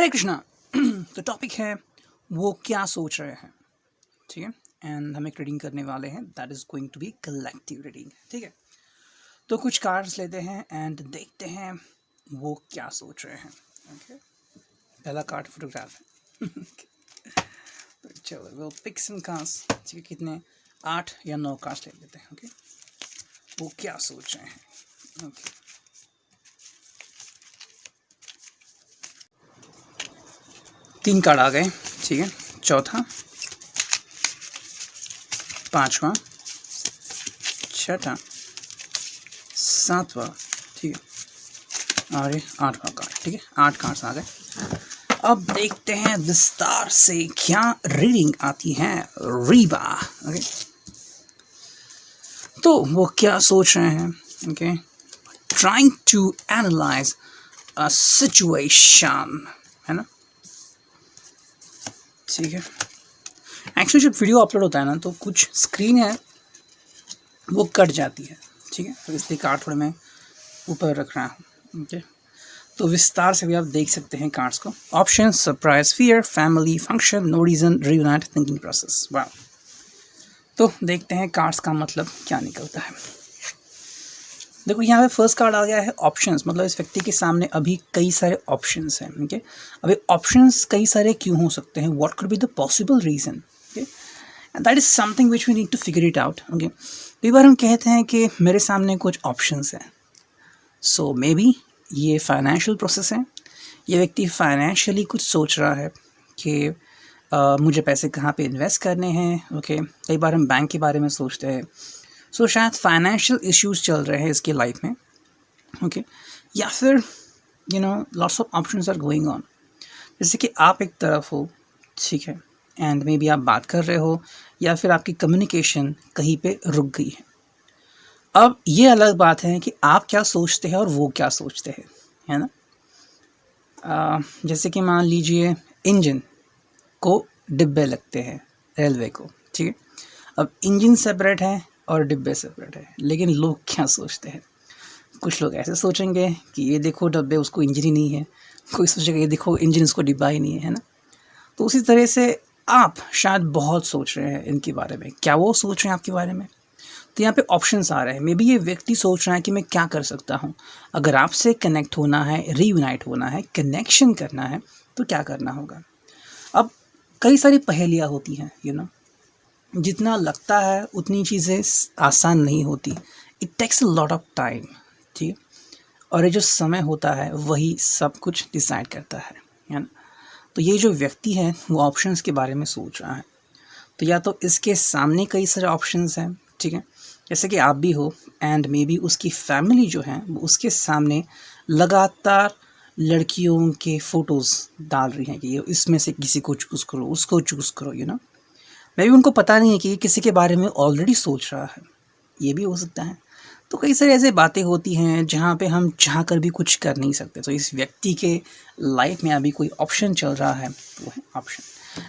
हरे कृष्णा। तो टॉपिक है वो क्या सोच रहे हैं, ठीक है। एंड हम एक रीडिंग करने वाले हैं, that is going to be collective reading, ठीक है। तो कुछ कार्ड्स लेते हैं एंड देखते हैं वो क्या सोच रहे हैं। ओके, पहला कार्ड फोटोग्राफ है। तो चलो वो पिक सम कार्ड्स, ठीक है। कितने 8 या 9 कार्ड्स ले लेते हैं। ओके, वो क्या सोच रहे हैं। ओके, 3 कार्ड आ गए, ठीक है। चौथा, पांचवा, छठा, सातवां, ठीक है, और ये 8वां कार्ड, ठीक है। 8 कार्ड्स आ गए। अब देखते हैं विस्तार से क्या रीडिंग आती है रीबा। ओके, तो वो क्या सोच रहे हैं। Okay, trying to analyse a situation, है ना, ठीक है। एक्चुअली जब वीडियो अपलोड होता है ना, तो कुछ स्क्रीन है वो कट जाती है, ठीक है। तो इसलिए कार्ड थोड़े मैं ऊपर रख रहा हूँ। ओके, तो विस्तार से भी आप देख सकते हैं कार्ड्स को। Option: surprise, fear, family, function, no reason, reunite, thinking process. वाह, तो देखते हैं कार्ड्स का मतलब क्या निकलता है। देखो यहाँ पे फर्स्ट कार्ड आ गया है ऑप्शंस, मतलब इस व्यक्ति के सामने अभी कई सारे ऑप्शंस हैं। ओके, अभी ऑप्शंस कई सारे क्यों हो सकते हैं, what could be the possible reason. Okay, and that is something which we need to figure it out. Okay, कई बार हम कहते हैं कि मेरे सामने कुछ ऑप्शंस हैं, सो मे बी ये फाइनेंशियल प्रोसेस है। ये व्यक्ति फाइनेंशियली कुछ सोच रहा है कि मुझे पैसे कहाँ पे इन्वेस्ट करने हैं। ओके, कई बार हम बैंक के बारे में सोचते हैं। सो शायद फाइनेंशियल इश्यूज चल रहे हैं इसकी लाइफ में। ओके, या फिर lots of options are going on. जैसे कि आप एक तरफ हो, ठीक है, एंड मे बी आप बात कर रहे हो या फिर आपकी कम्युनिकेशन कहीं पे रुक गई है। अब ये अलग बात है कि आप क्या सोचते हैं और वो क्या सोचते हैं, है ना। जैसे कि मान लीजिए इंजन को डिब्बे लगते हैं रेलवे को, ठीक है। अब इंजन सेपरेट है और डिब्बे सेपरेट है, लेकिन लोग क्या सोचते हैं। कुछ लोग ऐसे सोचेंगे कि ये देखो डब्बे, उसको इंजन ही नहीं है। कोई सोचेगा ये देखो इंजन, उसको डिब्बा ही नहीं है ना। तो उसी तरह से आप शायद बहुत सोच रहे हैं इनके बारे में। क्या वो सोच रहे हैं आपके बारे में। तो यहाँ पे ऑप्शंस आ रहे हैं। मे बी ये व्यक्ति सोच रहा है कि मैं क्या कर सकता हूँ। अगर आपसे कनेक्ट होना है, रीयूनाइट होना है, कनेक्शन करना है, तो क्या करना होगा। अब कई सारी पहेलियाँ होती हैं, जितना लगता है उतनी चीज़ें आसान नहीं होती। It takes a lot of time, ठीक है। और ये जो समय होता है वही सब कुछ डिसाइड करता है ना। तो ये जो व्यक्ति है वो ऑप्शंस के बारे में सोच रहा है। तो या तो इसके सामने कई सारे ऑप्शंस हैं, ठीक है, जैसे कि आप भी हो, एंड मे बी उसकी फैमिली जो है वो उसके सामने लगातार लड़कियों के फ़ोटोज़ डाल रही हैं कि ये इसमें से किसी को चूज़ करो, उसको चूज़ करो, मे बी उनको पता नहीं है कि ये किसी के बारे में ऑलरेडी सोच रहा है। ये भी हो सकता है। तो कई सारी ऐसी बातें होती हैं जहाँ पे हम चाह कर भी कुछ कर नहीं सकते। तो इस व्यक्ति के लाइफ में अभी कोई ऑप्शन चल रहा है, वो है ऑप्शन।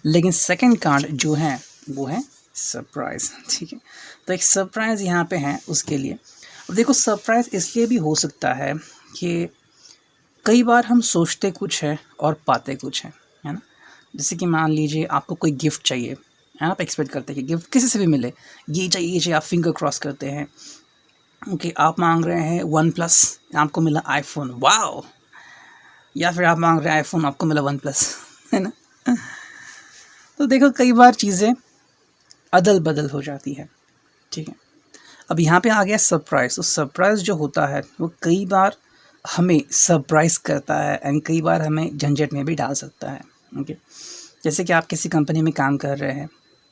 लेकिन सेकंड कार्ड जो है वो है सरप्राइज़, ठीक है। तो एक सरप्राइज़ यहाँ पे है उसके लिए। अब देखो सरप्राइज़ इसलिए भी हो सकता है कि कई बार हम सोचते कुछ है और पाते कुछ है ना। जैसे कि मान लीजिए आपको कोई गिफ्ट चाहिए, आप एक्सपेक्ट करते हैं कि गिफ्ट किसी से भी मिले, ये चाहिए, आप फिंगर क्रॉस करते हैं। ओके, आप मांग रहे हैं वन प्लस, आपको मिला आईफोन, वाओ। या फिर आप मांग रहे हैं आईफोन, आपको मिला वन प्लस, है ना। तो देखो कई बार चीज़ें अदल बदल हो जाती है, ठीक है। अब यहाँ पे आ गया सरप्राइज़। तो सरप्राइज़ जो होता है वो कई बार हमें सरप्राइज़ करता है एंड कई बार हमें झंझट में भी डाल सकता है। ओके, जैसे कि आप किसी कंपनी में काम कर रहे हैं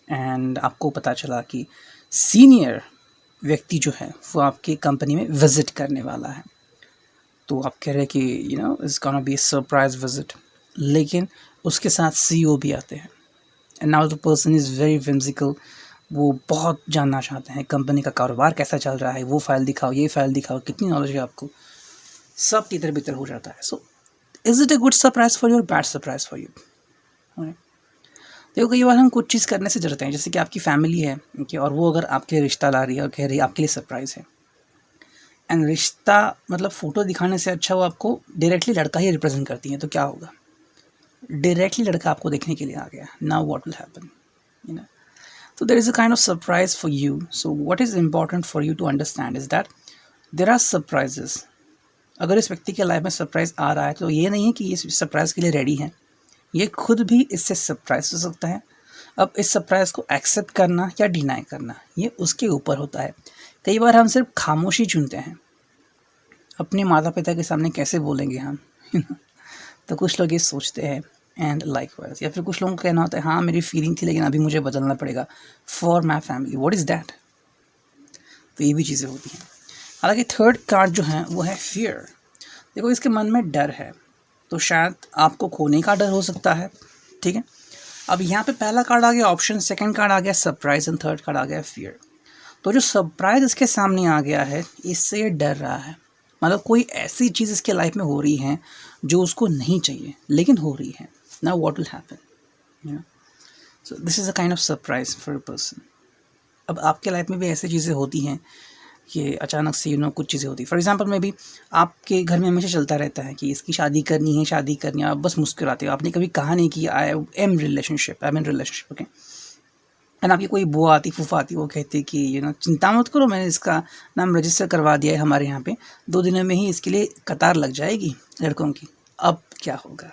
एंड आपको पता चला कि सीनियर व्यक्ति जो है वो आपकी कंपनी में विज़िट करने वाला है। तो आप कह रहे हैं कि it's gonna be surprise visit, लेकिन उसके साथ सीईओ भी आते हैं and now the person is very whimsical. वो बहुत जानना चाहते हैं कंपनी का कारोबार कैसा चल रहा है, वो फाइल दिखाओ, ये फाइल दिखाओ, कितनी नॉलेज है आपको, सब तितर बितर हो जाता है। So is it a good surprise for you और बैड सरप्राइज फॉर यू। देखो कई बार हम कुछ चीज़ करने से डरते हैं, जैसे कि आपकी फैमिली है, ओके, और वो अगर आपके लिए रिश्ता ला रही है और कह रही है आपके लिए सरप्राइज़ है, एंड रिश्ता मतलब फ़ोटो दिखाने से अच्छा वो आपको डायरेक्टली लड़का ही रिप्रेजेंट करती है, तो क्या होगा। डायरेक्टली लड़का आपको देखने के लिए आ गया, now what will happen, you know. So there is a kind of surprise for you. So what is important for you to understand is that there are surprises. अगर इस व्यक्ति के लाइफ में सरप्राइज आ रहा है तो ये नहीं है कि ये सरप्राइज के लिए रेडी है, ये खुद भी इससे सरप्राइज हो सकता है। अब इस सरप्राइज को एक्सेप्ट करना या डिनाई करना ये उसके ऊपर होता है। कई बार हम सिर्फ खामोशी चुनते हैं, अपने माता पिता के सामने कैसे बोलेंगे हम तो कुछ लोग ये सोचते हैं एंड लाइकवाइज, या फिर कुछ लोगों का कहना होता है हाँ मेरी फीलिंग थी लेकिन अभी मुझे बदलना पड़ेगा for my family, what is that. तो ये भी चीज़ें होती हैं। हालांकि थर्ड कार्ड जो है वो है फियर। देखो इसके मन में डर है, तो शायद आपको खोने का डर हो सकता है, ठीक है। अब यहाँ पे पहला कार्ड आ गया ऑप्शन, सेकंड कार्ड आ गया सरप्राइज एंड थर्ड कार्ड आ गया फियर। तो जो सरप्राइज इसके सामने आ गया है इससे ये डर रहा है, मतलब कोई ऐसी चीज़ इसके लाइफ में हो रही है जो उसको नहीं चाहिए लेकिन हो रही है। Now what will happen, you know. So this is a kind of surprise for a person. अब आपके लाइफ में भी ऐसी चीज़ें होती हैं कि अचानक से कुछ चीज़ें होती है। फॉर एग्जांपल में भी आपके घर में हमेशा चलता रहता है कि इसकी शादी करनी है, शादी करनी है, आप बस मुस्कुराते हो, आपने कभी कहा नहीं कि I am in relationship, okay. And आपकी कोई बुआ आती, फूफा आती, वो कहती कि चिंता मत करो, मैंने इसका नाम रजिस्टर करवा दिया है हमारे यहाँ पे, 2 दिनों में ही इसके लिए कतार लग जाएगी लड़कों की। अब क्या होगा?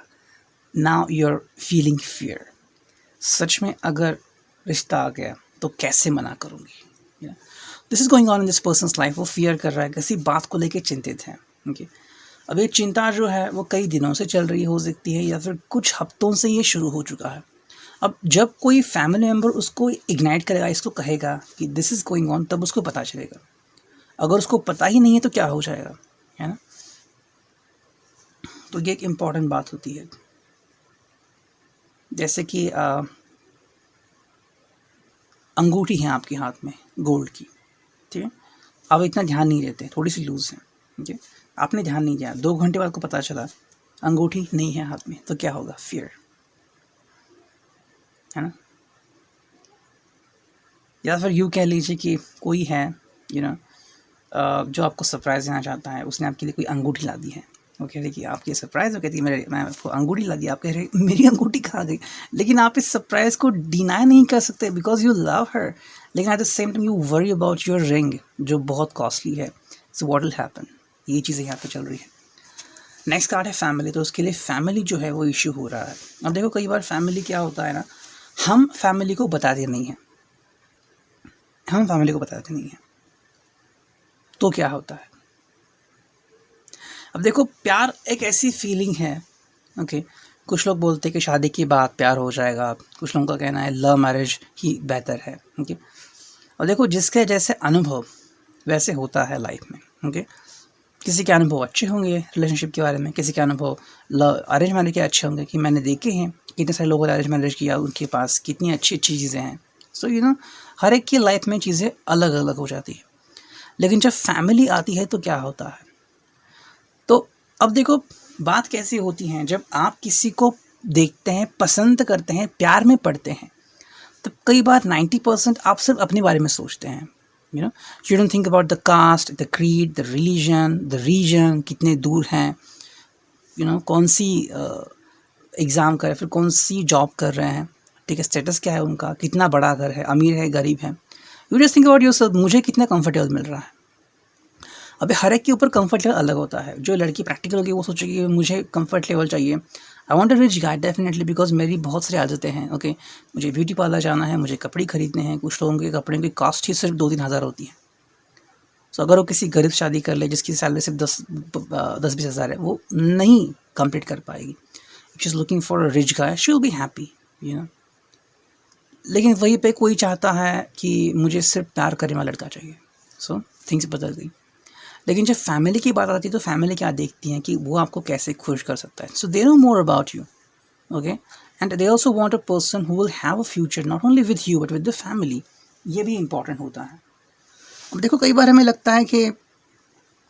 Now you are feeling fear. सच में अगर रिश्ता आ गया तो कैसे मना करूँगी? This is going on in this person's life. वो फियर कर रहा है, किसी बात को लेके चिंतित है, ओके। अब ये चिंता जो है वो कई दिनों से चल रही हो सकती है या फिर कुछ हफ्तों से ये शुरू हो चुका है। अब जब कोई फैमिली मेम्बर उसको इग्नाइट करेगा, इसको कहेगा कि दिस इज़ गोइंग ऑन, तब उसको पता चलेगा। अगर उसको पता ही नहीं है तो क्या हो जाएगा, है ना। तो ये एक इम्पॉर्टेंट बात होती है। जैसे कि अंगूठी है आपके हाथ में गोल्ड की, ठीक है। आप इतना ध्यान नहीं देते, थोड़ी सी लूज़ है, ठीक है। आपने ध्यान नहीं दिया, 2 घंटे बाद को पता चला अंगूठी नहीं है हाथ में, तो क्या होगा? फियर, है ना। या फिर यूँ कह लीजिए कि कोई है जो आपको सरप्राइज़ देना चाहता है, उसने आपके लिए कोई अंगूठी ला दी है। वो कह रही कि आपकी सरप्राइज़, वो कहती है मैं आपको अंगूठी ला दी। आप कह रहे मेरी अंगूठी कहाँ गई? लेकिन आप इस सरप्राइज़ को डिनाई नहीं कर सकते बिकॉज यू लव हर, लेकिन at the same time you worry about your ring जो बहुत कॉस्टली है। So what will happen? ये चीज़ें यहाँ पे चल रही है। नेक्स्ट कार्ड है फैमिली। तो उसके लिए फैमिली जो है वो इश्यू हो रहा है। अब देखो कई बार फैमिली क्या होता है ना, हम फैमिली को बताते नहीं हैं, तो क्या होता है? अब देखो प्यार एक ऐसी फीलिंग है, ओके। कुछ लोग बोलते हैं कि शादी के बाद प्यार हो जाएगा, कुछ लोगों का कहना है लव मैरिज ही बेहतर है, ओके। और देखो जिसके जैसे अनुभव वैसे होता है लाइफ में, ओके। किसी के अनुभव अच्छे होंगे रिलेशनशिप के बारे में, किसी के अनुभव अरेंज मैरिज के अच्छे होंगे कि मैंने देखे हैं कितने सारे लोगों ने अरेंज मैरिज किया, उनके पास कितनी अच्छी अच्छी चीज़ें हैं। सो हर एक की लाइफ में चीज़ें अलग अलग हो जाती है। लेकिन जब फैमिली आती है तो क्या होता है? तो अब देखो बात कैसी होती है, जब आप किसी को देखते हैं, पसंद करते हैं, प्यार में पड़ते हैं, तो कई बार 90% आप सिर्फ अपने बारे में सोचते हैं। You don't think about the caste, the creed, the religion, the region, कितने दूर हैं, कौन सी एग्ज़ाम कर, फिर कौन सी जॉब कर रहे हैं, ठीक है, स्टेटस क्या है उनका, कितना बड़ा घर है, अमीर है, गरीब है। You just think about yourself, मुझे कितना कंफर्टेबल मिल रहा है। अभी हर एक के ऊपर कंफर्ट लेवल अलग होता है। जो लड़की प्रैक्टिकल होगी वो सोचेगी कि मुझे कंफर्ट लेवल चाहिए, I want a rich guy definitely, because मेरी बहुत सारी आदतें हैं, ओके। मुझे ब्यूटी पार्लर जाना है, मुझे कपड़े खरीदने हैं। कुछ लोगों के कपड़े की कॉस्ट ही सिर्फ 2-3 हज़ार होती है। सो अगर वो किसी गरीब शादी कर ले जिसकी सैलरी सिर्फ 10-20 हज़ार है, वो नहीं कंप्लीट कर पाएगी। If she is looking for a rich guy she will be happy, लेकिन वहीं पे कोई चाहता है कि मुझे सिर्फ प्यार करने वाला लड़का चाहिए। सो थिंग्स बदल गई। लेकिन जब फैमिली की बात आती है तो फैमिली क्या देखती हैं कि वो आपको कैसे खुश कर सकता है। So they know more about you, okay, and they also want a person who will have a future not only with you but with the family. ये भी इंपॉर्टेंट होता है। अब देखो कई बार हमें लगता है कि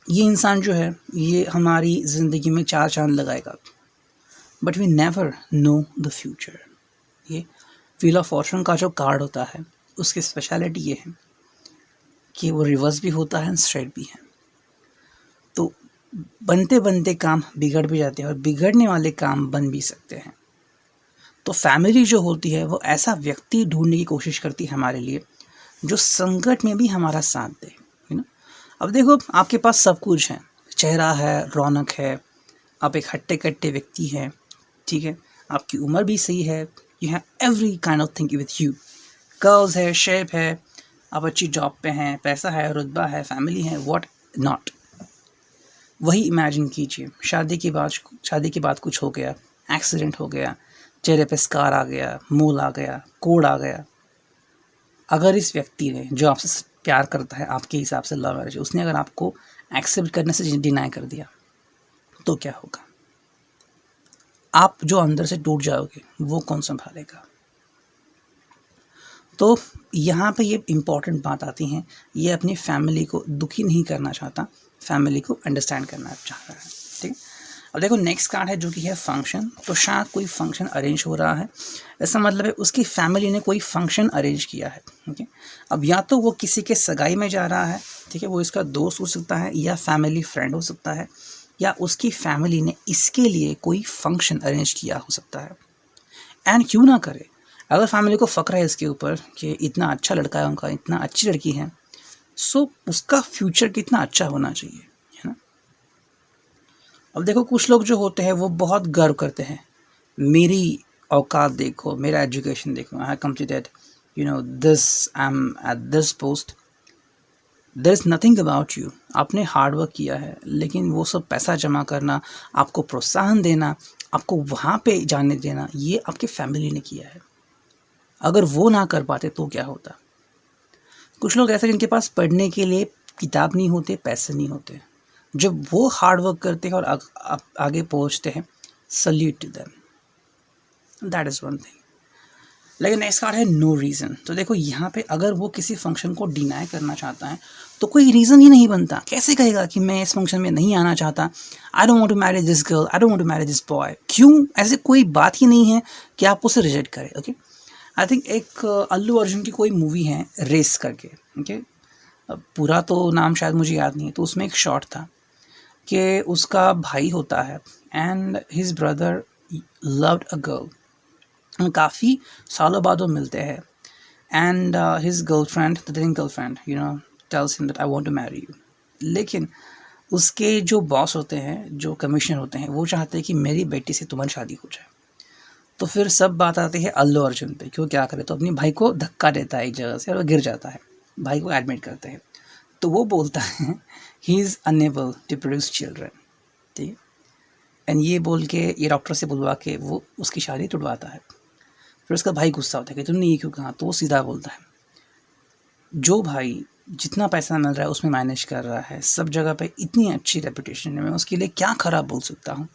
ये इंसान जो है ये हमारी ज़िंदगी में 4 चांद लगाएगा, but we never know the future. ये व्हील ऑफ फॉर्चून का जो कार्ड होता है उसकी स्पेशलिटी ये है कि वो रिवर्स भी होता है, स्ट्रेट भी है। बनते बनते काम बिगड़ भी जाते हैं और बिगड़ने वाले काम बन भी सकते हैं। तो फैमिली जो होती है वो ऐसा व्यक्ति ढूंढने की कोशिश करती है हमारे लिए जो संकट में भी हमारा साथ दे, है ना। अब देखो आपके पास सब कुछ है, चेहरा है, रौनक है, आप एक हट्टे कट्टे व्यक्ति हैं, ठीक है, आपकी उम्र भी सही है, you have every kind of thing with you, curves है, शेप है, आप अच्छी जॉब पे हैं, पैसा है, रुतबा है, फैमिली है, व्हाट नॉट। वही इमेजिन कीजिए शादी के बाद कुछ हो गया, एक्सीडेंट हो गया, चेहरे पे स्कार आ गया, मूल आ गया, कोड़ आ गया। अगर इस व्यक्ति ने जो आपसे प्यार करता है, आपके हिसाब से लव मैरिज, उसने अगर आपको एक्सेप्ट करने से डिनाई कर दिया तो क्या होगा? आप जो अंदर से टूट जाओगे वो कौन संभालेगा? तो यहाँ पे ये इम्पॉर्टेंट बात आती है, ये अपनी फैमिली को दुखी नहीं करना चाहता, फैमिली को अंडरस्टैंड करना चाह रहा है, ठीक है। अब देखो नेक्स्ट कार्ड है जो कि है फंक्शन। तो शायद कोई फंक्शन अरेंज हो रहा है, ऐसा मतलब है उसकी फैमिली ने कोई फंक्शन अरेंज किया है, ठीक है। अब या तो वो किसी के सगाई में जा रहा है, ठीक है, वो इसका दोस्त हो सकता है या फैमिली फ्रेंड हो सकता है, या उसकी फैमिली ने इसके लिए कोई फंक्शन अरेंज किया हो सकता है। एंड क्यों ना करे, अगर फैमिली को फ़क्र है इसके ऊपर कि इतना अच्छा लड़का है उनका, इतना अच्छी लड़की है, सो उसका फ्यूचर कितना अच्छा होना चाहिए, है ना। अब देखो कुछ लोग जो होते हैं वो बहुत गर्व करते हैं, मेरी औकात देखो, मेरा एजुकेशन देखो, I have completed this, I am at this post, there is nothing about you. आपने हार्ड वर्क किया है, लेकिन वो सब पैसा जमा करना, आपको प्रोत्साहन देना, आपको वहाँ पे जाने देना, ये आपके फैमिली ने किया है। अगर वो ना कर पाते तो क्या होता? कुछ लोग ऐसे जिनके पास पढ़ने के लिए किताब नहीं होते, पैसे नहीं होते, जब वो हार्ड वर्क करते हैं और आगे पहुंचते हैं, salute to them, that is one thing. लेकिन नेक्स्ट कार्ड है नो रीज़न। तो देखो यहाँ पे अगर वो किसी फंक्शन को डिनाई करना चाहता है तो कोई रीज़न ही नहीं बनता। कैसे कहेगा कि मैं इस फंक्शन में नहीं आना चाहता, I don't want to marry this girl, I don't want to marry this boy. क्यों? ऐसे कोई बात ही नहीं है कि आप उसे रिजेक्ट करें। ओके, आई थिंक एक अल्लू अर्जुन की कोई मूवी है रेस करके, ओके, पूरा तो नाम शायद मुझे याद नहीं है, तो उसमें एक शॉट था कि उसका भाई होता है and his brother loved a girl, काफ़ी सालों बाद वो मिलते हैं and his girlfriend, the dream girlfriend, tells him that I want to marry you. लेकिन उसके जो बॉस होते हैं, जो कमिश्नर होते हैं, वो चाहते हैं कि मेरी बेटी से तुम्हारी शादी हो जाए। तो फिर सब बात आती है अल्लू अर्जुन पे, क्यों क्या करे, तो अपनी भाई को धक्का देता है एक जगह से और वो गिर जाता है, भाई को एडमिट करते हैं। तो वो बोलता है he is unable to produce children, ठीक है, एंड ये बोल के, ये डॉक्टर से बुलवा के वो उसकी शादी तुड़वाता है। फिर उसका भाई गुस्सा होता है कि तुमने ये क्यों कहा, तो वो सीधा बोलता है, जो भाई जितना पैसा मिल रहा है उसमें मैनेज कर रहा है, सब जगह पे इतनी अच्छी रेपुटेशन है, मैं उसके लिए क्या खराब बोल सकता हूँ।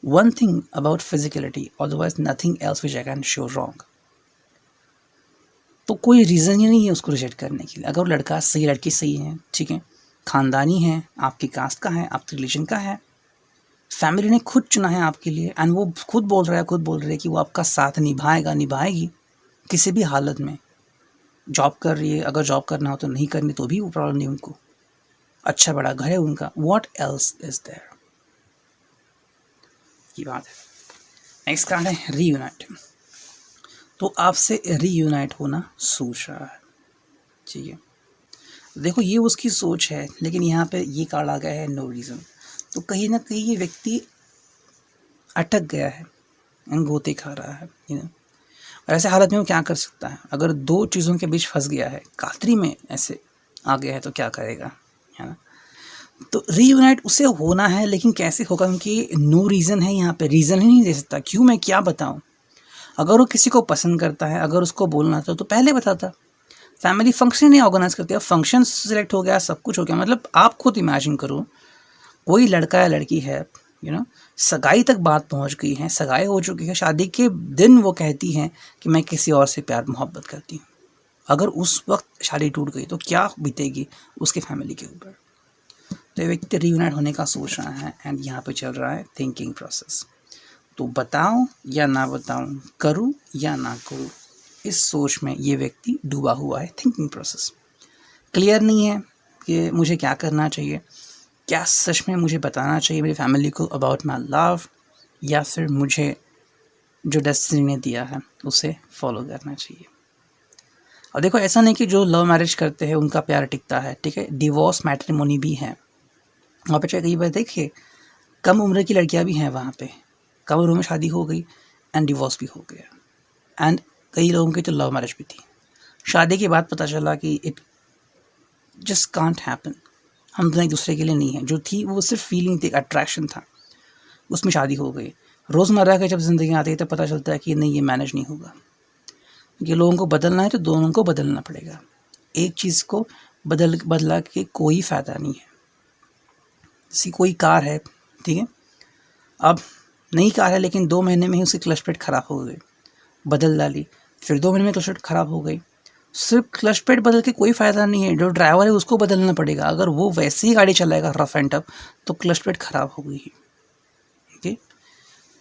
One thing about physicality, otherwise nothing else which I can show wrong. तो कोई रीज़न ही नहीं है उसको रिजेक्ट करने के लिए। अगर लड़का सही, लड़की सही है, ठीक है, ख़ानदानी है, आपकी कास्ट का है, आपके रिलीजन का है, फैमिली ने खुद चुना है आपके लिए, एंड वो खुद बोल रहा है कि वो आपका साथ निभाएगा, निभाएगी किसी भी हालत में। जॉब कर रही है, अगर जॉब करना हो तो नहीं करनी तो भी वो प्रॉब्लम नहीं उनको, अच्छा बड़ा घर है उनका, व्हाट एल्स इज देयर, ये बात है। नेक्स्ट कार्ड है रीयूनाइट। तो आपसे रीयूनाइट होना सोच रहा है, ठीक है। देखो ये उसकी सोच है, लेकिन यहाँ पे ये कार्ड आ गया है नो रीज़न। तो कहीं ना कहीं ये व्यक्ति अटक गया है, गोते खा रहा है, और ऐसे हालत में वो क्या कर सकता है? अगर दो चीज़ों के बीच फंस गया है, कातरी में ऐसे आ गया है, तो क्या करेगा, है ना। तो रीयूनाइट उसे होना है, लेकिन कैसे होगा, क्योंकि नो रीज़न है यहाँ पे, रीज़न ही नहीं दे सकता। क्यों, मैं क्या बताऊँ? अगर वो किसी को पसंद करता है, अगर उसको बोलना था तो पहले बताता। फैमिली फंक्शन नहीं ऑर्गेनाइज करती, अब फंक्शन सिलेक्ट हो गया, सब कुछ हो गया, मतलब आप खुद इमेजिन करो, कोई लड़का या लड़की है, सगाई तक बात पहुंच गई है, सगाई हो चुकी है, शादी के दिन वो कहती हैं कि मैं किसी और से प्यार मोहब्बत करती हूँ। अगर उस वक्त शादी टूट गई तो क्या बीतेगी उसके फैमिली के ऊपर। तो ये व्यक्ति रीयूनाइट होने का सोच रहा है एंड यहाँ पे चल रहा है थिंकिंग प्रोसेस। तो बताऊं या ना बताऊं, करूं या ना करूं, इस सोच में ये व्यक्ति डूबा हुआ है, थिंकिंग प्रोसेस क्लियर नहीं है कि मुझे क्या करना चाहिए, क्या सच में मुझे बताना चाहिए मेरी फैमिली को अबाउट माई लव, या फिर मुझे जो डेस्टिनी ने दिया है उसे फॉलो करना चाहिए। और देखो ऐसा नहीं कि जो लव मैरिज करते हैं उनका प्यार टिकता है, ठीक है, डिवोर्स मैट्रिमोनी भी है वहाँ पे। चाहे कई बार देखिए कम उम्र की लड़कियां भी हैं वहाँ पे, कम उम्र में शादी हो गई एंड डिवोर्स भी हो गया। एंड कई लोगों की तो लव मैरिज भी थी, शादी के बाद पता चला कि इट जस्ट कांट हैपन, हम दोनों एक दूसरे के लिए नहीं हैं। जो थी वो सिर्फ फीलिंग थी, अट्रैक्शन था, उसमें शादी हो गई। रोज़मर्रा की जब ज़िंदगी आती है तब पता चलता है कि नहीं, ये मैनेज नहीं होगा। ये लोगों को बदलना है तो दोनों को बदलना पड़ेगा, एक चीज़ को बदला के कोई फ़ायदा नहीं है। जैसी कोई कार है, ठीक है, अब नई कार है लेकिन 2 महीने में ही उसकी क्लच प्लेट ख़राब हो गई, बदल डाली, फिर 2 महीने में क्लच प्लेट ख़राब हो गई। सिर्फ क्लच प्लेट बदल के कोई फ़ायदा नहीं है, जो ड्राइवर है उसको बदलना पड़ेगा। अगर वो वैसे ही गाड़ी चलाएगा रफ एंड टफ तो क्लच प्लेट ख़राब हो गई है, ओके।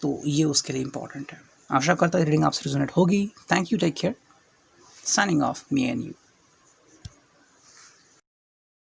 तो ये उसके लिए इम्पॉर्टेंट है। आशा करता हूँ रीडिंग आपसे रिजोनेट होगी। Thank you, take care, signing off, me and you.